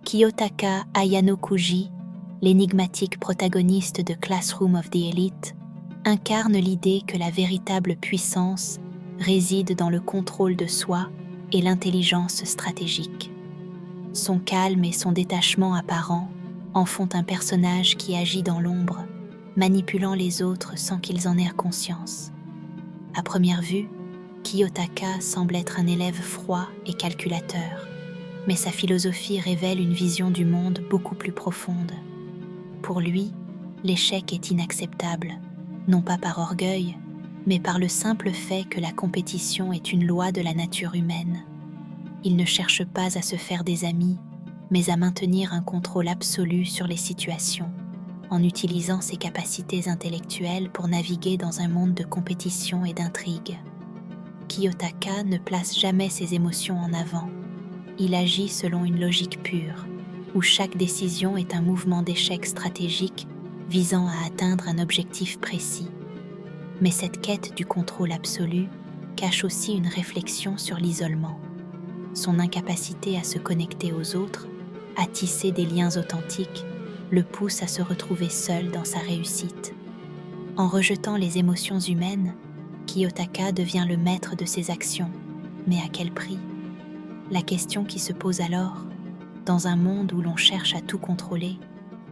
Kiyotaka Ayanokuji, l'énigmatique protagoniste de Classroom of the Elite, incarne l'idée que la véritable puissance réside dans le contrôle de soi et l'intelligence stratégique. Son calme et son détachement apparent en font un personnage qui agit dans l'ombre, manipulant les autres sans qu'ils en aient conscience. À première vue, Kiyotaka semble être un élève froid et calculateur, mais sa philosophie révèle une vision du monde beaucoup plus profonde. Pour lui, l'échec est inacceptable, non pas par orgueil, mais par le simple fait que la compétition est une loi de la nature humaine. Il ne cherche pas à se faire des amis, mais à maintenir un contrôle absolu sur les situations, en utilisant ses capacités intellectuelles pour naviguer dans un monde de compétition et d'intrigue. Kiyotaka ne place jamais ses émotions en avant. Il agit selon une logique pure, où chaque décision est un mouvement d'échec stratégique visant à atteindre un objectif précis. Mais cette quête du contrôle absolu cache aussi une réflexion sur l'isolement. Son incapacité à se connecter aux autres, à tisser des liens authentiques, le pousse à se retrouver seul dans sa réussite. En rejetant les émotions humaines, Kiyotaka devient le maître de ses actions, mais à quel prix ? La question qui se pose alors, dans un monde où l'on cherche à tout contrôler,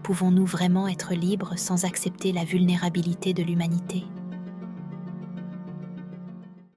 pouvons-nous vraiment être libres sans accepter la vulnérabilité de l'humanité ?